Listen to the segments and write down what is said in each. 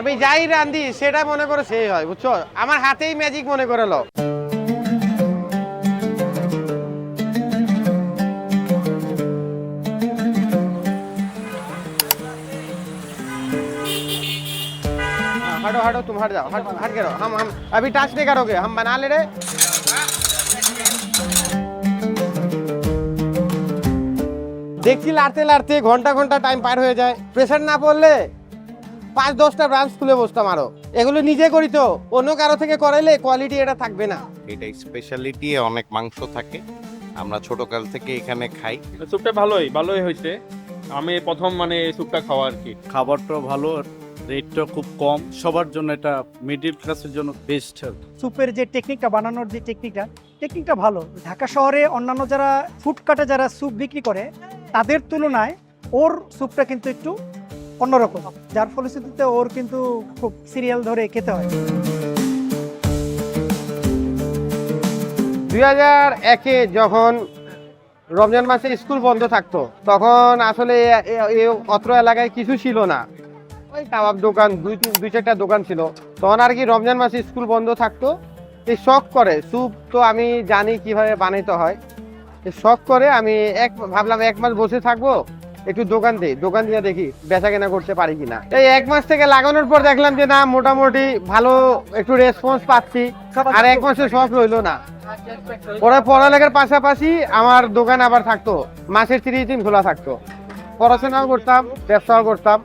আমি যাই রান্ধি সেটা মনে করে সেই হয়, বুঝছো? আমার হাতেই ম্যাজিক মনে করে লো। हटो हटो तुम हट जाओ, हट के रहो। हम अभी टच नहीं करोगे, हम बना ले रहे। দেখছি লাড়তে লাড়তে ঘন্টা ঘন্টা টাইম পার হয়ে যায়। প্রেসার না পড়লে 5-10টা ব্রাঞ্চ খুলে বসতাম আরো। এগুলো নিজে করি তো, অন্য কারো থেকে করাইলে কোয়ালিটি এটা থাকবে না। এটা স্পেশালিটি, অনেক মাংস থাকে, আমরা ছোটকাল থেকে এখানে খাই। স্যুপটা ভালোই হয়েছে। আমি প্রথম মানে স্যুপটা খাওয়া আর কি। খাবারটা ভালো, রেটটা খুব কম, সবার জন্য এটা মিডল ক্লাসের জন্য বেস্ট। স্যুপের যে টেকনিকটা, বানানোর যে টেকনিকটা ভালো। ঢাকা শহরে অন্যান্য যারা ফুডকার্টে যারা স্যুপ বিক্রি করে তাদের তুলনায় ওর স্যুপটা কিন্তু একটু অন্যরকম, যার ফলশ্রুতিতে ওর কিন্তু খুব সিরিয়াল ধরে খেতে হয়। 2001-এ যখন রমজান মাসে স্কুল বন্ধ থাকতো, তখন আসলে অত্র এলাকায় কিছু ছিল না, ওই কাবাব দোকান, দুই চারটা দোকান ছিল। তখন আর কি রমজান মাসে স্কুল বন্ধ থাকতো, এই শখ করে স্যুপ তো আমি জানি কিভাবে বানাইতে হয়, এই শখ করে আমি ভাবলাম 1 মাস বসে থাকবো, একটু দোকান দিয়ে দেখি বেচা কেনা করতে পারি কিনা। এই 1 মাস থেকে লাগানোর পর দেখলাম যে না, মোটামুটি ভালো একটু রেসপন্স পাচ্ছি। আর 1 মাসের শখ রইলো না। ওরা পড়ালেখার পাশাপাশি আমার দোকান আবার থাকতো, মাসের 30 দিন খোলা থাকতো। পড়াশোনাও করতাম, ব্যবসাও করতাম।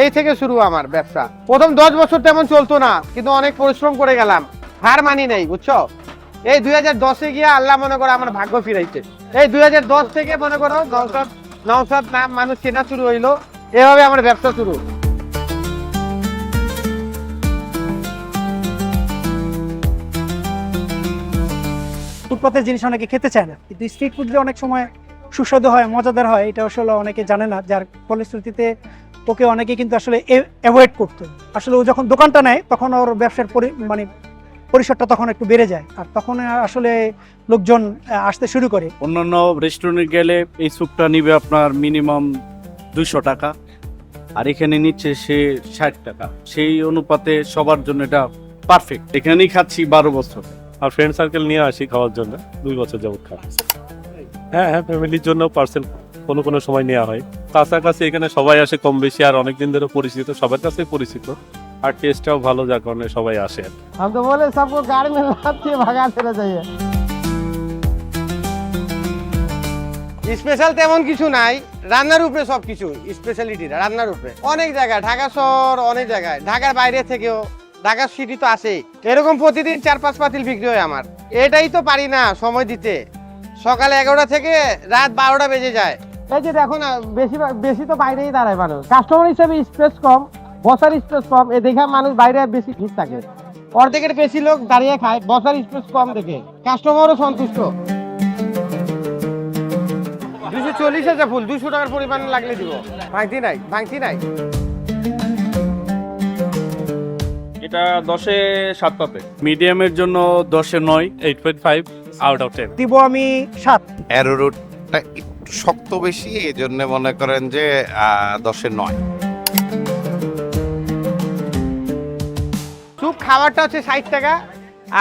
এই থেকে শুরু আমার ব্যবসা। প্রথম 10 বছর তেমন চলতো না, কিন্তু অনেক পরিশ্রম করে গেলাম, হার মানি নেই, বুঝছো? এই 2010-এ গিয়ে আল্লাহ মনে করো আমার ভাগ্য ফিরাইছে। এই 2010 থেকে মনে করো নওশাদ নাম মানুষ চেনা শুরু হইলো, এভাবে আমার ব্যবসা শুরু। ফুটপাতের জিনিস অনেকে খেতে চায় না, কিন্তু স্ট্রিট ফুড অনেক সময় সুস্বাদু হয়, মজাদার হয়, এটা আসলে অনেকে জানে না, যার ফলশ্রুতিতে ওকে অনেকে কিন্তু আসলে অ্যাভয়েড করতো। আসলে ও যখন দোকানটা নেয় তখন ওর ব্যবসার পরিসরটা তখন একটু বেড়ে যায়, আর তখন আসলে লোকজন আসতে শুরু করে। অন্যান্য রেস্টুরেন্টে গেলে এই স্যুপটা নিবে আপনার মিনিমাম 200 টাকা, আর এখানে নিচ্ছে সে 60 টাকা। সেই অনুপাতে সবার জন্য এটা পারফেক্ট। এখানেই খাচ্ছি 12 বছর। আর ফ্রেন্ড সার্কেল নিয়ে আসি খাওয়ার জন্য, 2 বছর যাবত খাচ্ছি। হ্যাঁ, ফ্যামিলির জন্য পার্সেল কোনো সময় নেওয়া হয়। কাছাকাছি এখানে সবাই আসে কম বেশি, আর অনেকদিন ধরে পরিচিত, সবার কাছে পরিচিত, আর টেস্টটাও ভালো, যার কারণে সবাই আসে। हम तो बोले सबको गाड़ी में लाते भगा देना चाहिए। স্পেশাল তেমন কিছু নাই, রান্নার উপরে সবকিছু স্পেশালিটি, রান্নার উপরে। অনেক জায়গায়, ঢাকা শহর অনেক জায়গায়, ঢাকার বাইরে থেকেও, ঢাকা সিটি তো আসেই। এরকম প্রতিদিন 4-5 পাতিল বিক্রি হয় আমার। এটাই তো পারি না সময় দিতে, সকালে 11টা থেকে রাত 12টা বেজে যায়। এই যে দেখো না, বেশি তো বাইরেই দাঁড়ায় মানুষ। কাস্টমার হিসেবে স্পেস কম, বসার স্পেস কম, এ দেখে মানুষ বাইরে বেশি ভিড় থাকে। অর্ধেকের বেশি লোক দাঁড়িয়ে খায়, বসার স্পেস কম দেখে কাস্টমারও সন্তুষ্ট। 240 আছে ফুল, 200 টাকার পরিমাণ লাগলে দিব। ভাঙতি নাই। এটা 10-এ 7 পাবে। মিডিয়ামের জন্য 10-এ 9, 8.5 আউট অফ 10। দিব আমি 7। অ্যারোরুটটা একটু শক্ত বেশি, এই জন্য মনে করেন যে 10-এ 9। স্যুপ খাবারটা হচ্ছে 60 টাকা,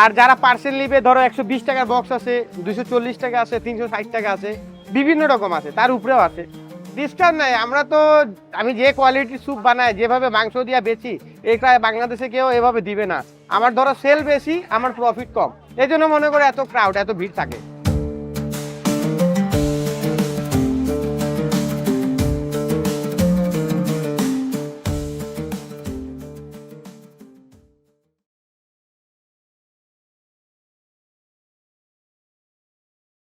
আর যারা পার্সেল নিবে ধরো 120 টাকার বক্স আছে, 240 টাকা আছে, 360 টাকা আছে, বিভিন্ন রকম আছে, তার উপরেও আছে। ডিসকাউন্ট নাই। আমি যে কোয়ালিটির স্যুপ বানাই, যেভাবে মাংস দিয়ে বেচি, এটা বাংলাদেশে কেউ এভাবে দিবে না। আমার ধরো সেল বেশি, আমার প্রফিট কম, এই জন্য মনে করে এত ক্রাউড, এত ভিড় থাকে।